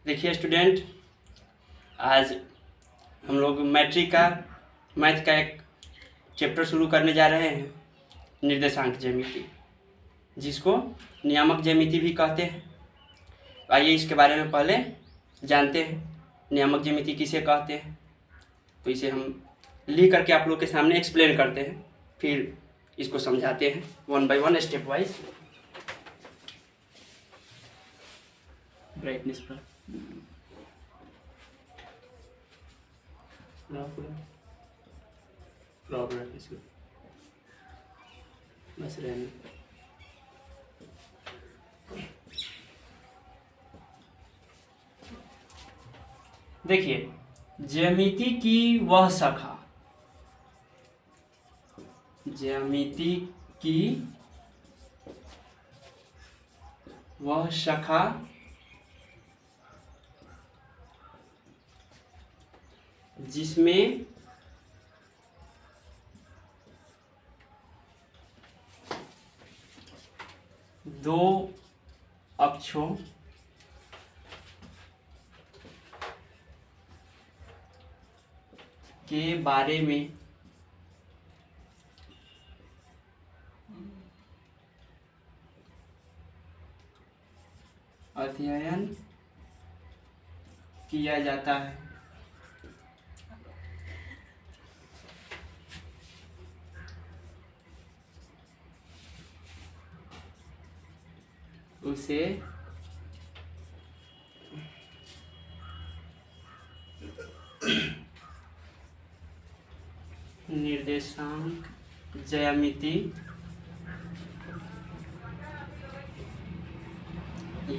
देखिए स्टूडेंट, आज हम लोग मैट्रिक का मैथ का एक चैप्टर शुरू करने जा रहे हैं, निर्देशांक ज्यामिति, जिसको नियामक ज्यामिति भी कहते हैं। आइए इसके बारे में पहले जानते हैं, नियामक ज्यामिति किसे कहते हैं। तो इसे हम लिख करके आप लोग के सामने एक्सप्लेन करते हैं, फिर इसको समझाते हैं one by one, step wise. Brightness पर बस रहने। देखिए, ज्यामिति की वह शाखा, ज्यामिति की वह शाखा जिसमें दो अक्षों के बारे में अध्ययन किया जाता है, उसे निर्देशांक ज्यामिति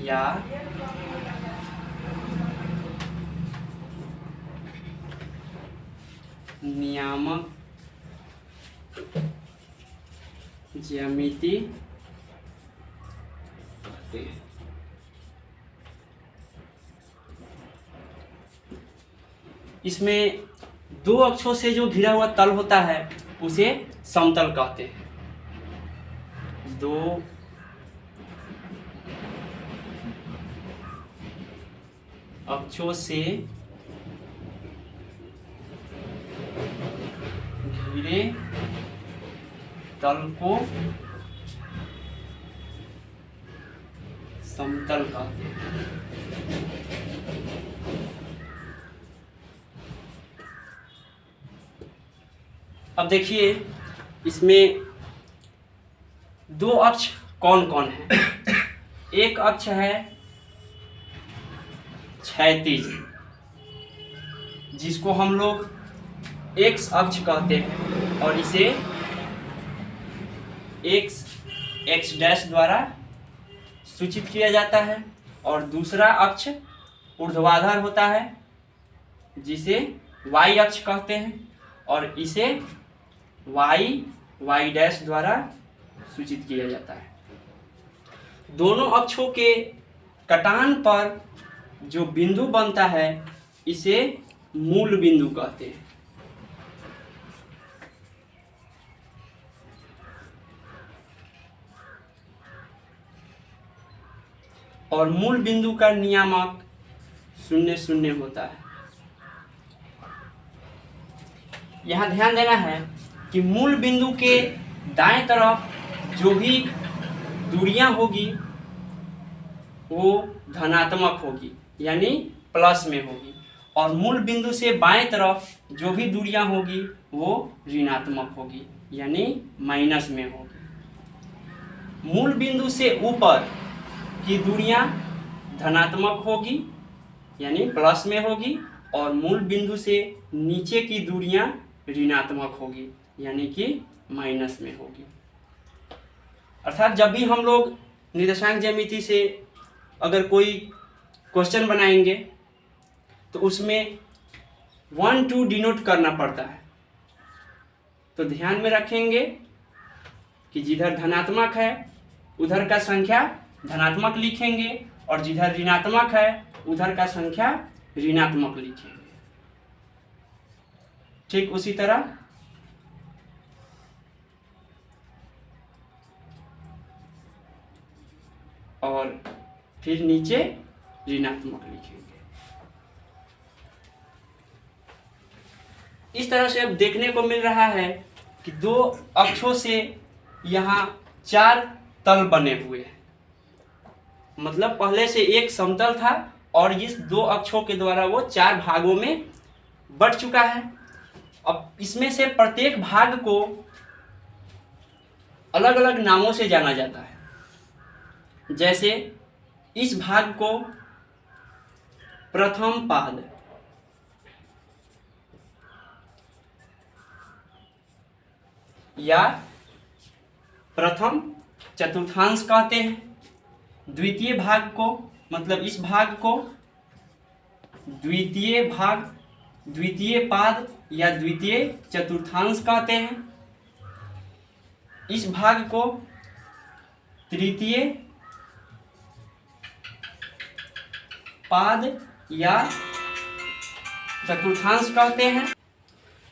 या नियामक ज्यामिति कहते हैं। इसमें दो अक्षों से जो घिरा हुआ तल होता है उसे समतल कहते हैं। दो अक्षों से घिरे तल को समतल कहते हैं। अब देखिए, इसमें दो अक्ष कौन कौन है। एक अक्ष है क्षैतिज, जिसको हम लोग एक्स अक्ष कहते हैं, और इसे एक्स डैश द्वारा सूचित किया जाता है। और दूसरा अक्ष ऊर्ध्वाधर होता है, जिसे वाई अक्ष कहते हैं, और इसे वाई डैश द्वारा सूचित किया जाता है। दोनों अक्षों के कटान पर जो बिंदु बनता है इसे मूल बिंदु कहते हैं। और मूल बिंदु का नियामक 0 0 होता है। यहाँ ध्यान देना है कि मूल बिंदु के दाएं तरफ जो भी दूरियां होगी वो धनात्मक होगी, यानी प्लस में होगी, और मूल बिंदु से बाएं तरफ जो भी दूरियां होगी वो ऋणात्मक होगी, यानी माइनस में होगी। मूल बिंदु से ऊपर की दूरियां धनात्मक होगी, यानी प्लस में होगी, और मूल बिंदु से नीचे की दूरियां ऋणात्मक होगी, यानी कि माइनस में होगी। अर्थात जब भी हम लोग निर्देशांक ज्यामिति से अगर कोई क्वेश्चन बनाएंगे तो उसमें 1 2 डिनोट करना पड़ता है। तो ध्यान में रखेंगे कि जिधर धनात्मक है उधर का संख्या धनात्मक लिखेंगे, और जिधर ऋणात्मक है उधर का संख्या ऋणात्मक लिखेंगे। ठीक उसी तरह और फिर नीचे ऋणात्मक लिखेंगे। इस तरह से अब देखने को मिल रहा है कि दो अक्षों से यहाँ 4 तल बने हुए हैं। मतलब पहले से एक समतल था और इस 2 अक्षों के द्वारा वो 4 भागों में बट चुका है। अब इसमें से प्रत्येक भाग को अलग अलग नामों से जाना जाता है। जैसे इस भाग को प्रथम पाद, या प्रथम चतुर्थांश कहते हैं। द्वितीय भाग को, मतलब इस भाग को द्वितीय भाग, द्वितीय पाद या द्वितीय चतुर्थांश कहते हैं। इस भाग को तृतीय पाद या चतुर्थांश कहते हैं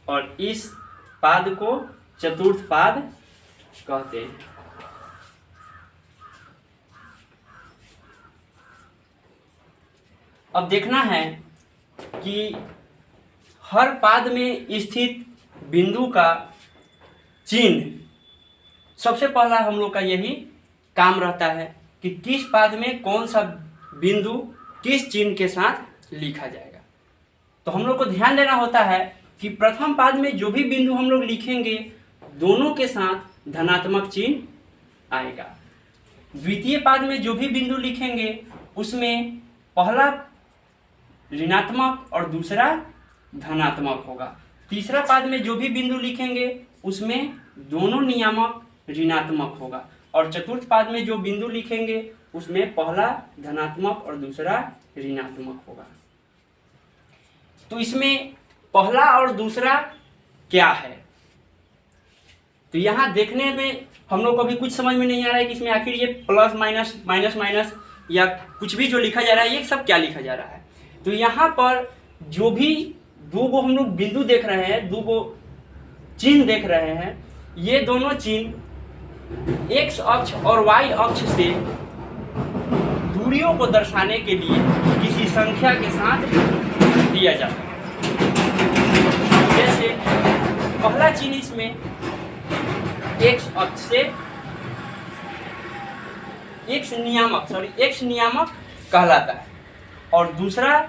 और इस पाद को चतुर्थ पाद कहते हैं। अब देखना है कि हर पाद में स्थित बिंदु का चिन्ह, सबसे पहला हम लोग का यही काम रहता है कि किस पाद में कौन सा बिंदु किस चिन्ह के साथ लिखा जाएगा। तो हम लोग को ध्यान देना होता है कि प्रथम पाद में जो भी बिंदु हम लोग लिखेंगे दोनों के साथ धनात्मक चिन्ह आएगा। द्वितीय पाद में जो भी बिंदु लिखेंगे उसमें पहला ऋणात्मक और दूसरा धनात्मक होगा। तीसरा पाद में जो भी बिंदु लिखेंगे उसमें दोनों नियामक ऋणात्मक होगा और चतुर्थ पाद में जो बिंदु लिखेंगे उसमें पहला धनात्मक और दूसरा ऋणात्मक होगा। तो इसमें पहला और दूसरा क्या है, तो यहाँ देखने में हम लोग को भी कुछ समझ में नहीं आ रहा है कि इसमें आखिर ये प्लस माइनस माइनस माइनस या कुछ भी जो लिखा जा रहा है ये सब क्या लिखा जा रहा है। तो यहाँ पर जो भी 2 गो हम लोग बिंदु देख रहे हैं, 2 गो चिन्ह देख रहे हैं, ये दोनों चिन्ह एक्स अक्ष और वाई अक्ष से दूरियों को दर्शाने के लिए किसी संख्या के साथ दिया जाता है। जैसे पहला चिन्ह इसमें एक्स अक्ष से एक्स नियामक कहलाता है और दूसरा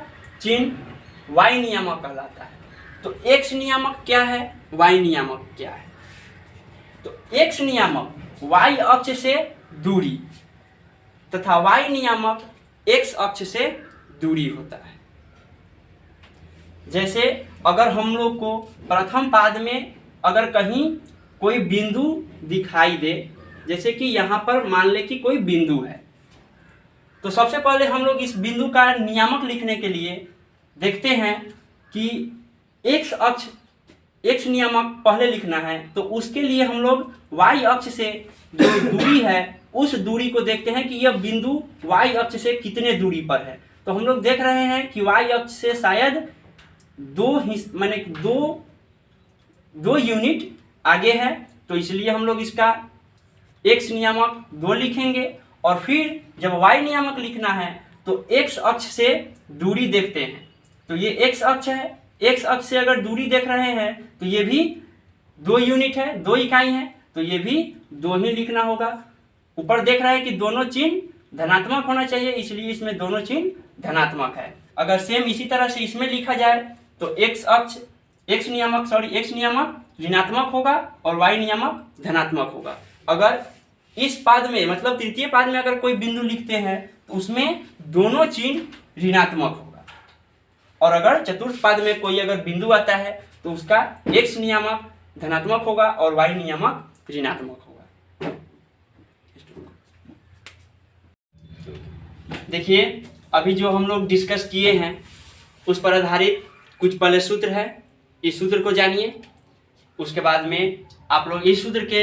चिन्ह वाई नियामक कहलाता है। तो एक्स नियामक क्या है, वाई नियामक क्या है। तो एक्स नियामक वाई अक्ष से दूरी तथा वाई नियामक एक्स अक्ष से दूरी होता है। जैसे अगर हम लोग को प्रथम पाद में अगर कहीं कोई बिंदु दिखाई दे, जैसे कि यहाँ पर मान ले कि कोई बिंदु है, तो सबसे पहले हम लोग इस बिंदु का नियामक लिखने के लिए देखते हैं कि एक्स नियामक पहले लिखना है। तो उसके लिए हम लोग वाई अक्ष से जो दूरी है उस दूरी को देखते हैं कि यह बिंदु वाई अक्ष से कितने दूरी पर है। तो हम लोग देख रहे हैं कि वाई अक्ष से शायद 2 यूनिट आगे है, तो इसलिए हम लोग इसका एक्स नियामक 2 लिखेंगे और फिर जब वाई नियामक लिखना है तो एक्स अक्ष से दूरी देखते हैं। तो ये एक्स अक्ष है, एक्स अक्ष से अगर दूरी देख रहे हैं तो ये भी 2 यूनिट है, 2 इकाई है, तो ये भी 2 ही लिखना होगा। ऊपर देख रहे हैं कि दोनों चिन्ह धनात्मक होना चाहिए, इसलिए इसमें दोनों चिन्ह धनात्मक है। अगर सेम इसी तरह से इसमें लिखा जाए तो एक्स नियामक ऋणात्मक होगा और वाई नियामक धनात्मक होगा। अगर इस पाद में मतलब तृतीय पाद में अगर कोई बिंदु लिखते हैं तो उसमें दोनों चिन्ह ऋणात्मक होगा और अगर चतुर्थ पाद में कोई अगर बिंदु आता है तो उसका एक्स नियामक धनात्मक होगा और वाई नियामक ऋणात्मक होगा। देखिए अभी जो हम लोग डिस्कस किए हैं उस पर आधारित कुछ पहले सूत्र है, इस सूत्र को जानिए। उसके बाद में आप लोग इस सूत्र के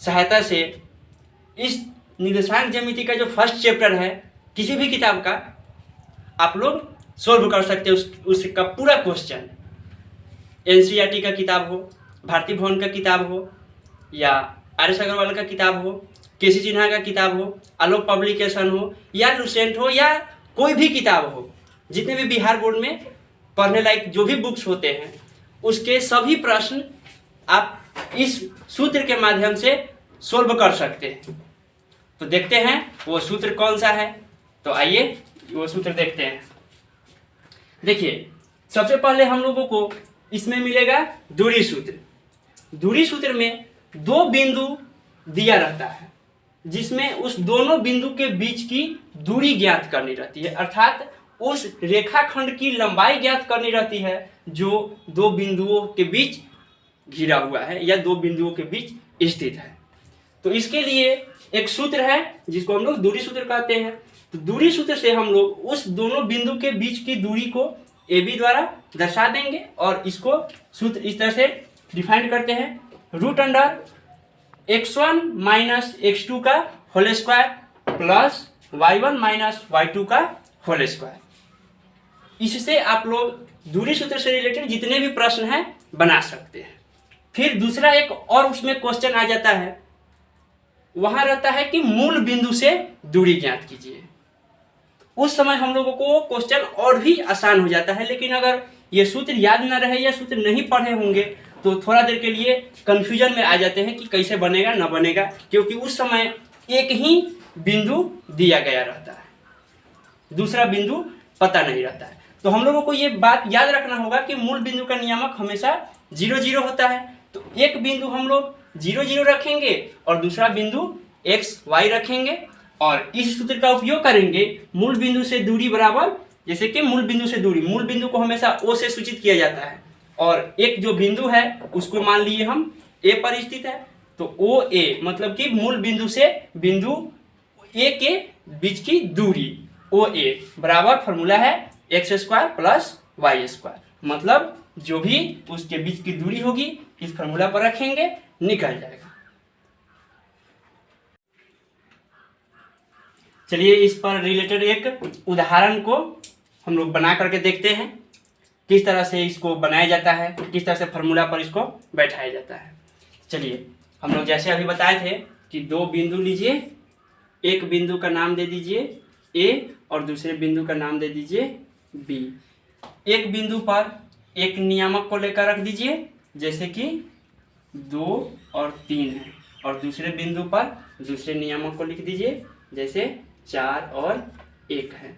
सहायता से इस निर्देशांक ज्यामिति का जो फर्स्ट चैप्टर है किसी भी किताब का आप लोग सोल्व कर सकते हैं। उसका पूरा क्वेश्चन एनसीईआरटी का किताब हो, भारती भवन का किताब हो या आर.एस. अग्रवाल का किताब हो, केसी सिन्हा का किताब हो, आलोक पब्लिकेशन हो या लुसेंट हो या कोई भी किताब हो, जितने भी बिहार बोर्ड में पढ़ने लायक जो भी बुक्स होते हैं, उसके सभी प्रश्न आप इस सूत्र के माध्यम से सोल्व कर सकते हैं। तो देखते हैं वो सूत्र कौन सा है। तो आइए वो सूत्र देखते हैं। देखिए, सबसे पहले हम लोगों को इसमें मिलेगा दूरी सूत्र। दूरी सूत्र में दो बिंदु दिया रहता है, जिसमें उस दोनों बिंदु के बीच की दूरी ज्ञात करनी रहती है, अर्थात उस रेखाखंड की लंबाई ज्ञात करनी रहती है जो दो बिंदुओं के बीच घिरा हुआ है या दो बिंदुओं के बीच स्थित है। तो इसके लिए एक सूत्र है जिसको हम लोग दूरी सूत्र कहते हैं। तो दूरी सूत्र से हम लोग उस दोनों बिंदु के बीच की दूरी को AB द्वारा दर्शा देंगे और इसको सूत्र इस तरह से डिफाइन करते हैं, √x1 माइनस x2 का whole square plus y1 minus y2 का होल स्क्वायर। इससे आप लोग दूरी सूत्र से रिलेटेड जितने भी प्रश्न हैं बना सकते हैं। फिर दूसरा एक और उसमें क्वेश्चन आ जाता है, वहां रहता है कि मूल बिंदु से दूरी ज्ञात कीजिए। उस समय हम लोगों को क्वेश्चन और भी आसान हो जाता है, लेकिन अगर ये सूत्र याद न रहे या सूत्र नहीं पढ़े होंगे तो थोड़ा देर के लिए कंफ्यूजन में आ जाते हैं कि कैसे बनेगा न बनेगा, क्योंकि उस समय एक ही बिंदु दिया गया रहता है, दूसरा बिंदु पता नहीं रहता है। तो हम लोगों को ये बात याद रखना होगा कि मूल बिंदु का नियामक हमेशा 0 0 होता है। तो एक बिंदु हम लोग 0 0 रखेंगे और दूसरा बिंदु x y रखेंगे और इस सूत्र का उपयोग करेंगे। मूल बिंदु से दूरी बराबर, जैसे कि मूल बिंदु से दूरी, मूल बिंदु को हमेशा O से सूचित किया जाता है और एक जो बिंदु है उसको मान लिए हम A पर स्थित है, तो OA मतलब कि मूल बिंदु से बिंदु A के बीच की दूरी OA बराबर फॉर्मूला है x² प्लस y²। मतलब जो भी उसके बीच की दूरी होगी इस फॉर्मूला पर रखेंगे, निकल जाएगा। चलिए इस पर रिलेटेड एक उदाहरण को हम लोग बना करके देखते हैं, किस तरह से इसको बनाया जाता है, किस तरह से फॉर्मूला पर इसको बैठाया जाता है। चलिए, हम लोग जैसे अभी बताए थे कि दो बिंदु लीजिए, एक बिंदु का नाम दे दीजिए A और दूसरे बिंदु का नाम दे दीजिए B। एक बिंदु पर एक नियामक को लेकर रख दीजिए, जैसे कि 2 और 3 है, और दूसरे बिंदु पर दूसरे नियामक को लिख दीजिए, जैसे 4 और 1 है।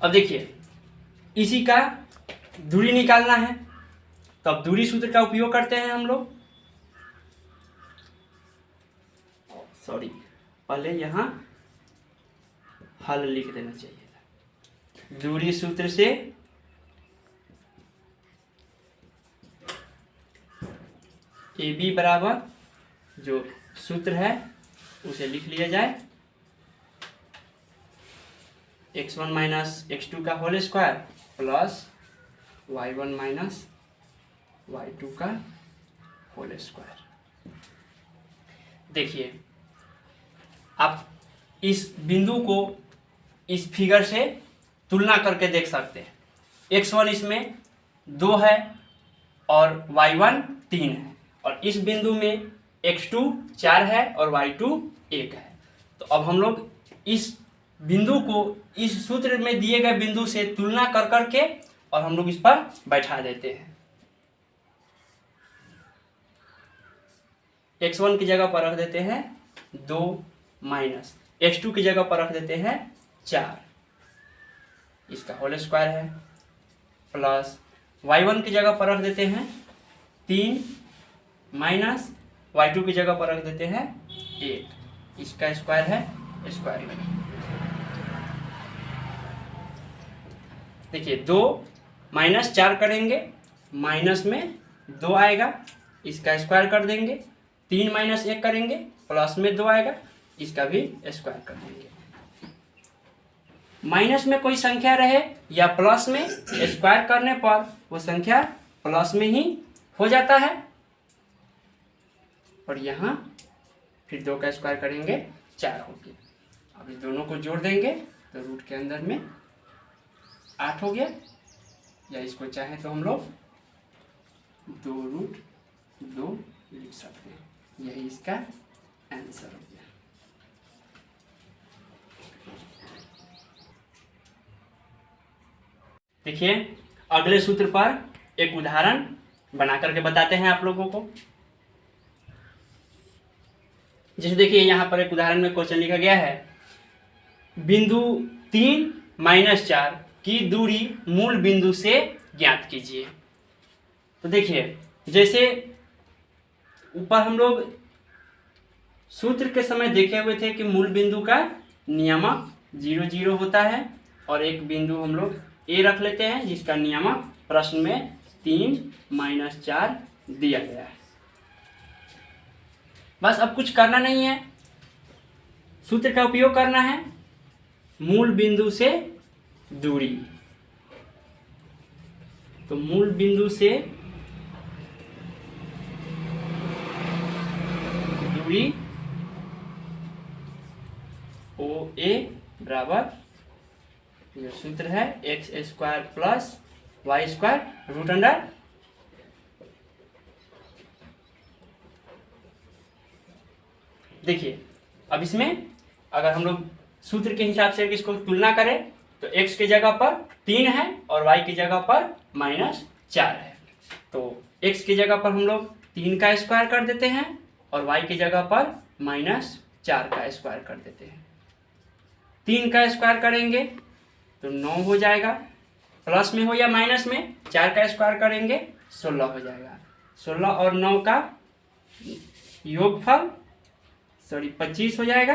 अब देखिए, इसी का दूरी निकालना है, तो अब दूरी सूत्र का उपयोग करते हैं हम लोग। सॉरी, पहले यहाँ हल लिख देना चाहिए। दूरी सूत्र से AB बराबर जो सूत्र है उसे लिख लिया जाए, x1 माइनस x2 का whole square plus y1 minus y2 का होल स्क्वायर। देखिए, आप इस बिंदु को इस फिगर से तुलना करके देख सकते हैं। x1 इसमें 2 है और y1 3 है, और इस बिंदु में x2 4 है और y2 1 है। तो अब हम लोग इस बिंदु को इस सूत्र में दिए गए बिंदु से तुलना कर करके और हम लोग इस पर बैठा देते हैं। x1 की जगह पर रख देते हैं 2 माइनस x2 की जगह पर रख देते हैं 4, इसका होल स्क्वायर है, प्लस y1 की जगह पर रख देते हैं 3 माइनस y2 की जगह पर रख देते हैं 1, इसका स्क्वायर है स्क्वायर में। देखिए, 2 माइनस 4 करेंगे, माइनस में 2 आएगा, इसका स्क्वायर कर देंगे। 3 माइनस 1 करेंगे, प्लस में 2 आएगा, इसका भी स्क्वायर कर देंगे। माइनस में कोई संख्या रहे या प्लस में, स्क्वायर करने पर वो संख्या प्लस में ही हो जाता है, और यहाँ फिर 2 का स्क्वायर करेंगे 4 हो गया। अब इस दोनों को जोड़ देंगे तो रूट के अंदर में 8 हो गया, या इसको चाहे तो हम लोग 2√2 लिख सकते हैं। यही इसका आंसर हो गया। देखिए अगले सूत्र पर एक उदाहरण बना करके बताते हैं आप लोगों को। जैसे देखिए यहाँ पर एक उदाहरण में क्वेश्चन लिखा गया है, बिंदु 3 - 4 की दूरी मूल बिंदु से ज्ञात कीजिए। तो देखिए जैसे ऊपर हम लोग सूत्र के समय देखे हुए थे कि मूल बिंदु का नियामक 0 0 होता है और एक बिंदु हम लोग ए रख लेते हैं जिसका नियामक प्रश्न में 3 - 4 दिया गया है। बस अब कुछ करना नहीं है, सूत्र का उपयोग करना है, मूल बिंदु से दूरी। तो मूल बिंदु से दूरी OA बराबर जो सूत्र है x² + y² √अंडर। देखिए अब इसमें अगर हम लोग सूत्र के हिसाब से इसको तुलना करें तो x की जगह पर 3 है और y की जगह पर -4 है। तो x की जगह पर हम लोग 3 का स्क्वायर कर देते हैं और y की जगह पर -4 का स्क्वायर कर देते हैं। 3 का स्क्वायर करेंगे तो 9 हो जाएगा, प्लस में हो या माइनस में 4 का स्क्वायर करेंगे 16 हो जाएगा। 16 और 9 का योगफल 25 हो जाएगा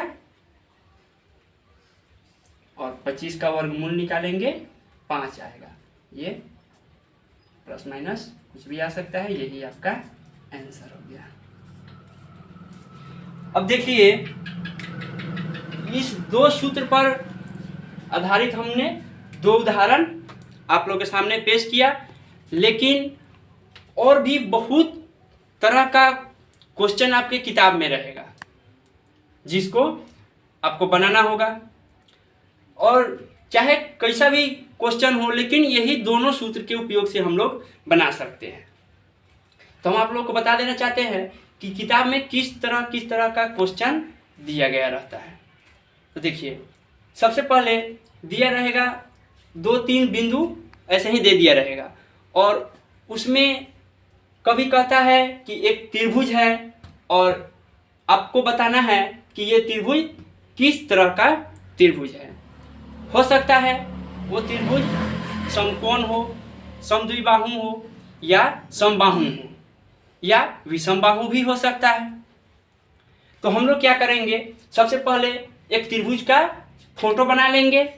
और 25 का वर्गमूल निकालेंगे 5 आएगा। ये प्लस माइनस कुछ भी आ सकता है, यही आपका आंसर हो गया। अब देखिए इस 2 सूत्र पर आधारित हमने 2 उदाहरण आप लोगों के सामने पेश किया, लेकिन और भी बहुत तरह का क्वेश्चन आपके किताब में रहेगा जिसको आपको बनाना होगा। और चाहे कैसा भी क्वेश्चन हो, लेकिन यही दोनों सूत्र के उपयोग से हम लोग बना सकते हैं। तो हम आप लोग को बता देना चाहते हैं कि किताब में किस तरह का क्वेश्चन दिया गया रहता है। तो देखिए सबसे पहले दिया रहेगा 2-3 बिंदु ऐसे ही दे दिया रहेगा और उसमें कभी कहता है कि एक त्रिभुज है और आपको बताना है कि ये त्रिभुज किस तरह का त्रिभुज है। हो सकता है वो त्रिभुज समकोण हो, समद्विबाहु हो या समबाहु हो या विषमबाहु भी हो सकता है। तो हम लोग क्या करेंगे, सबसे पहले एक त्रिभुज का फोटो बना लेंगे।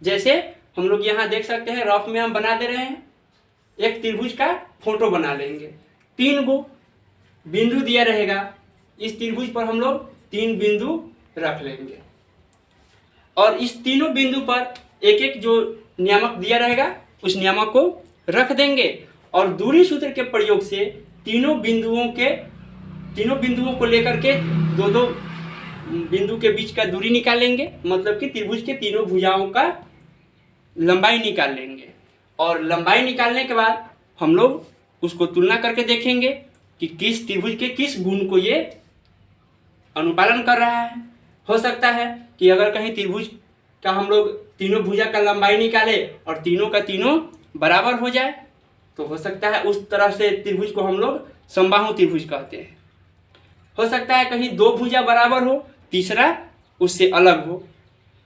जैसे हम लोग यहाँ देख सकते हैं, रफ में हम बना दे रहे हैं। एक त्रिभुज का फोटो बना लेंगे, 3 गो बिंदु दिया रहेगा, इस त्रिभुज पर हम लोग 3 बिंदु रख लेंगे और इस तीनों बिंदु पर एक एक जो नियामक दिया रहेगा उस नियामक को रख देंगे और दूरी सूत्र के प्रयोग से तीनों बिंदुओं को लेकर के 2-2 बिंदु के बीच का दूरी निकालेंगे, मतलब कि त्रिभुज के तीनों भुजाओं का लंबाई निकाल लेंगे और लंबाई निकालने के बाद हम लोग उसको तुलना करके देखेंगे कि किस त्रिभुज के किस गुण को ये अनुपालन कर रहा है। हो सकता है कि अगर कहीं त्रिभुज का हम लोग तीनों भुजा का लंबाई निकाले और तीनों का तीनों बराबर हो जाए तो हो सकता है उस तरह से त्रिभुज को हम लोग समबाहु त्रिभुज कहते हैं। हो सकता है कहीं 2 भुजा बराबर हो, तीसरा उससे अलग हो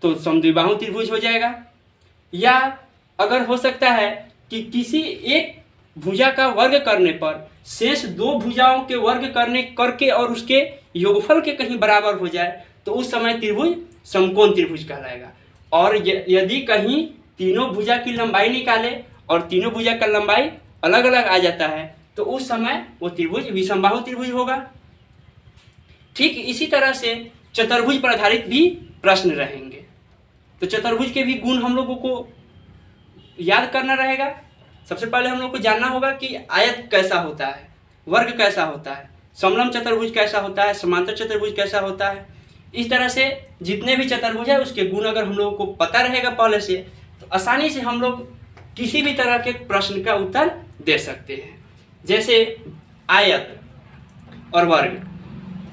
तो समद्विबाहु त्रिभुज हो जाएगा। या अगर हो सकता है कि किसी एक भुजा का वर्ग करने पर शेष 2 भुजाओं के वर्ग करके और उसके योगफल के कहीं बराबर हो जाए तो उस समय त्रिभुज समकोण त्रिभुज कहलाएगा। और यदि कहीं तीनों भुजा की लंबाई निकाले और तीनों भुजा का लंबाई अलग अलग आ जाता है तो उस समय वो त्रिभुज विषमबाहु त्रिभुज होगा। ठीक इसी तरह से चतुर्भुज पर आधारित भी प्रश्न रहेंगे। तो चतुर्भुज के भी गुण हम लोगों को याद करना रहेगा। सबसे पहले हम लोग को जानना होगा कि आयत कैसा होता है, वर्ग कैसा होता है, समलंब चतुर्भुज कैसा होता है, समांतर चतुर्भुज कैसा होता है। इस तरह से जितने भी चतुर्भुज है उसके गुण अगर हम लोगों को पता रहेगा पहले से तो आसानी से हम लोग किसी भी तरह के प्रश्न का उत्तर दे सकते हैं। जैसे आयत और वर्ग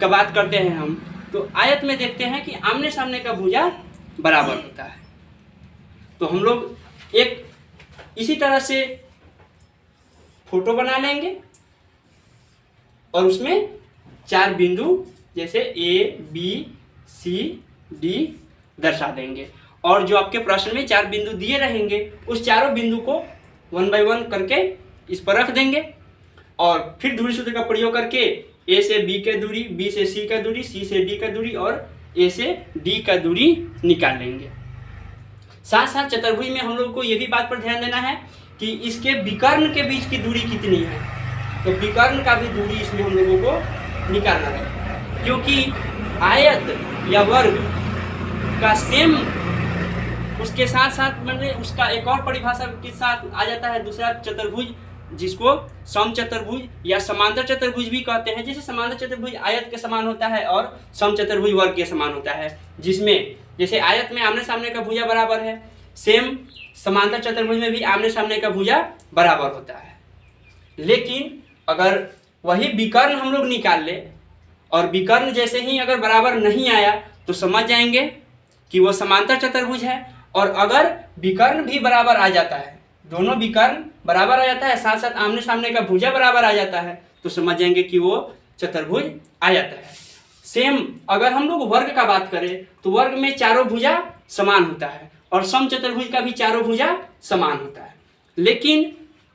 का बात करते हैं हम, तो आयत में देखते हैं कि आमने सामने का भुजा बराबर होता है। तो हम लोग एक इसी तरह से फोटो बना लेंगे और उसमें 4 बिंदु जैसे A, B, C, D दर्शा देंगे और जो आपके प्रश्न में 4 बिंदु दिए रहेंगे उस चारों बिंदु को 1 बाय 1 करके इस पर रख देंगे और फिर दूरी सूत्र का प्रयोग करके A से B का दूरी, B से C का दूरी, C से D का दूरी और A से D का दूरी निकाल लेंगे। साथ साथ चतुर्भुज में हम लोग को ये भी बात पर ध्यान देना है कि इसके विकर्ण के बीच की दूरी कितनी है, तो विकर्ण का भी दूरी इसमें हम लोगों को निकालना है, क्योंकि आयत या वर्ग का सेम उसके साथ साथ मैंने उसका एक और परिभाषा के साथ आ जाता है दूसरा चतुर्भुज, जिसको समचतुर्भुज या समांतर चतुर्भुज भी कहते हैं। जैसे समांतर चतुर्भुज आयत के समान होता है और समचतुर्भुज वर्ग के समान होता है, जिसमें जैसे आयत में आमने सामने का भुजा बराबर है, सेम समांतर चतुर्भुज में भी आमने सामने का भुजा बराबर होता है। लेकिन अगर वही विकर्ण हम लोग निकाल ले और विकर्ण जैसे ही अगर बराबर नहीं आया तो समझ जाएंगे कि वो समांतर चतुर्भुज है, और अगर विकर्ण भी बराबर आ जाता है, दोनों विकर्ण बराबर आ जाता है, साथ साथ आमने सामने का भुजा बराबर आ जाता है, तो समझ जाएंगे कि वो चतुर्भुज आ जाता है। सेम अगर हम लोग वर्ग का बात करें तो वर्ग में चारों भुजा समान होता है और समचतुर्भुज का भी चारों भुजा समान होता है, लेकिन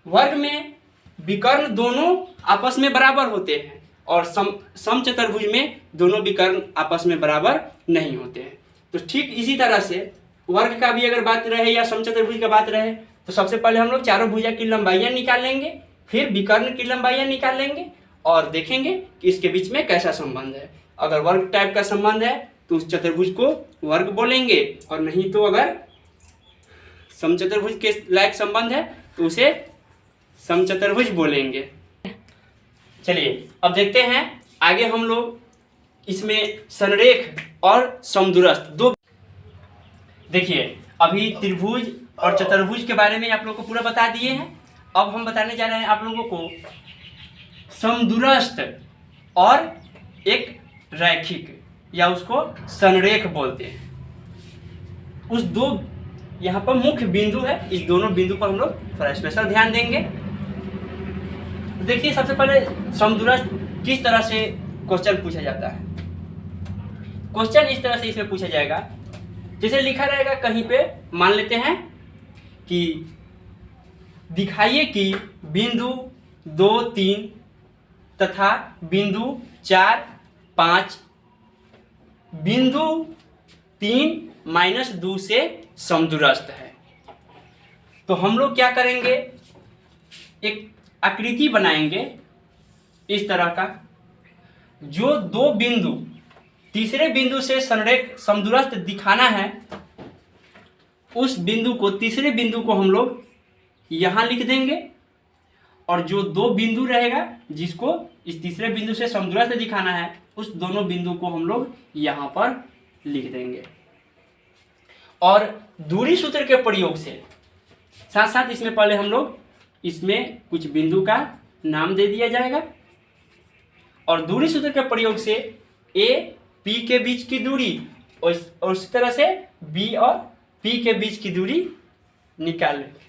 वर्ग में विकर्ण दोनों आपस में बराबर होते हैं और समचतुर्भुज में दोनों विकर्ण आपस में बराबर नहीं होते हैं। तो ठीक इसी तरह से वर्ग का भी अगर बात रहे या समचतुर्भुज का बात रहे तो सबसे पहले हम लोग चारों भुजा की लंबाइयाँ निकाल लेंगे, फिर विकर्ण की लंबाइयाँ निकाल लेंगे और देखेंगे कि इसके बीच में कैसा संबंध है। अगर वर्ग टाइप का संबंध है तो उस चतुर्भुज को वर्ग बोलेंगे, और नहीं तो अगर समचतुर्भुज के लायक संबंध है तो उसे समचतुर्भुज बोलेंगे। चलिए अब देखते हैं आगे हम लोग इसमें संरेख और समदूरस्थ दो। देखिए अभी त्रिभुज और चतुर्भुज के बारे में आप लोगों को पूरा बता दिए हैं। अब हम बताने जा रहे हैं आप लोगों को समदूरस्थ और एक रैखिक, या उसको संरेख बोलते हैं। उस दो यहाँ पर मुख्य बिंदु है, इस दोनों बिंदु पर हम लोग थोड़ा स्पेशल ध्यान देंगे। देखिए सबसे पहले समदूरस्थ किस तरह से क्वेश्चन पूछा जाता है। क्वेश्चन इस तरह से इसमें पूछा जाएगा, जैसे लिखा रहेगा कहीं पे, मान लेते हैं कि दिखाइए कि बिंदु 2, 3 तथा बिंदु 4, 5 बिंदु 3 - 2 से समदूरस्थ है। तो हम लोग क्या करेंगे, एक आकृति बनाएंगे इस तरह का, जो दो बिंदु तीसरे बिंदु से संरेख समदूरस्थ दिखाना है, उस बिंदु को तीसरे बिंदु को हम लोग यहाँ लिख देंगे, और जो दो बिंदु रहेगा जिसको इस तीसरे बिंदु से समदूरस्थ दिखाना है, उस दोनों बिंदु को हम लोग यहाँ पर लिख देंगे। और दूरी सूत्र के प्रयोग से साथ साथ इसमें पहले हम लोग इसमें कुछ बिंदु का नाम दे दिया जाएगा, और दूरी सूत्र के प्रयोग से A, P के बीच की दूरी और उसी तरह से B और P के बीच की दूरी निकाल लेंगे।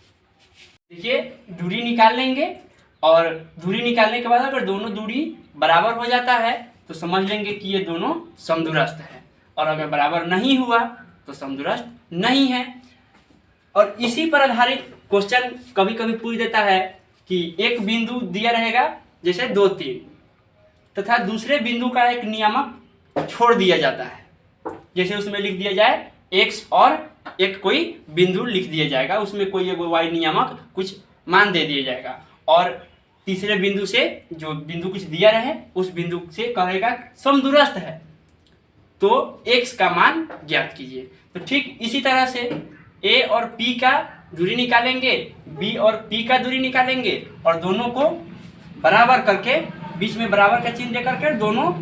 देखिए दूरी निकाल लेंगे, और दूरी निकालने के बाद अगर दोनों दूरी बराबर हो जाता है तो समझ लेंगे कि ये दोनों समदूरस्थ है, और अगर बराबर नहीं हुआ तो समदूरस्थ नहीं है। और इसी पर आधारित क्वेश्चन कभी कभी पूछ देता है कि एक बिंदु दिया रहेगा जैसे 2, 3 तथा दूसरे बिंदु का एक नियामक छोड़ दिया जाता है, जैसे उसमें लिख दिया जाए x और एक कोई बिंदु लिख दिया जाएगा, उसमें कोई एक y नियामक कुछ मान दे दिया जाएगा, और तीसरे बिंदु से जो बिंदु कुछ दिया रहे उस बिंदु से कहेगा समदूरस्थ है, तो x का मान ज्ञात कीजिए। तो ठीक इसी तरह से A और P का दूरी निकालेंगे, B और P का दूरी निकालेंगे, और दोनों को बराबर करके बीच में बराबर का चिन्ह दे करके दोनों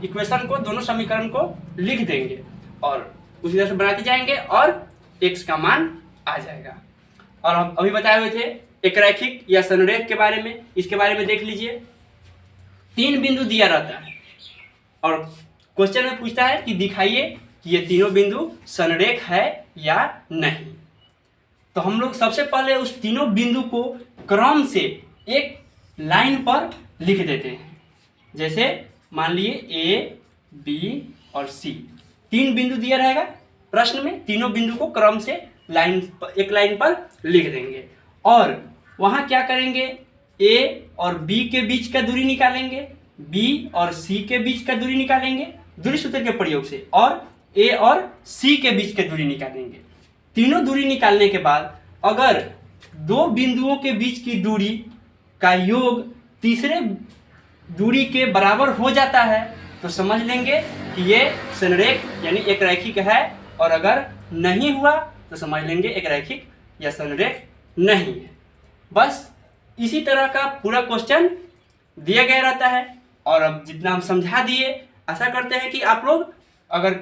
इक्वेशन को, दोनों समीकरण को लिख देंगे, और उसी तरह से बनाते जाएंगे और x का मान आ जाएगा। और हम अभी बताए हुए थे एक रैखिक या संरेख के बारे में, इसके बारे में देख लीजिए। 3 बिंदु दिया रहता है और क्वेश्चन में पूछता है कि दिखाइए कि ये तीनों बिंदु संरेख है या नहीं। तो हम लोग सबसे पहले उस तीनों बिंदु को क्रम से एक लाइन पर लिख देते हैं। जैसे मान लिए ए, बी और सी, 3 बिंदु दिया रहेगा प्रश्न में, तीनों बिंदु को क्रम से एक लाइन पर लिख देंगे और वहां क्या करेंगे, ए और बी के बीच का दूरी निकालेंगे, बी और सी के बीच का दूरी निकालेंगे दूरी सूत्र के प्रयोग से, और ए और सी के बीच की दूरी निकालेंगे। तीनों दूरी निकालने के बाद अगर 2 बिंदुओं के बीच की दूरी का योग तीसरे दूरी के बराबर हो जाता है तो समझ लेंगे कि ये संरेख यानी एक रैखिक है, और अगर नहीं हुआ तो समझ लेंगे एक रैखिक या संरेख नहीं है। बस इसी तरह का पूरा क्वेश्चन दिया गया रहता है। और अब जितना हम समझा दिए, आशा करते हैं कि आप लोग अगर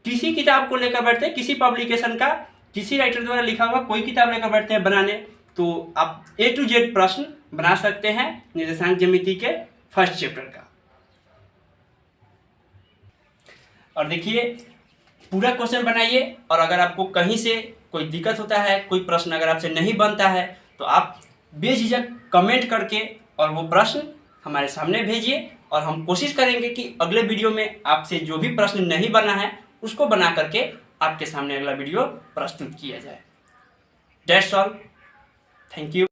किसी किताब को लेकर बैठते हैं, किसी पब्लिकेशन का, किसी राइटर द्वारा लिखा हुआ कोई किताब लेकर बैठते हैं बनाने, तो आप A to Z प्रश्न बना सकते हैं निर्देशांक ज्यामिति के फर्स्ट चैप्टर का। और देखिए पूरा क्वेश्चन बनाइए, और अगर आपको कहीं से कोई दिक्कत होता है, कोई प्रश्न अगर आपसे नहीं बनता है, तो आप बेझिझक कमेंट करके और वो प्रश्न हमारे सामने भेजिए, और हम कोशिश करेंगे कि अगले वीडियो में आपसे जो भी प्रश्न नहीं बना है उसको बना करके आपके सामने अगला वीडियो प्रस्तुत किया जाए। That's all, thank you.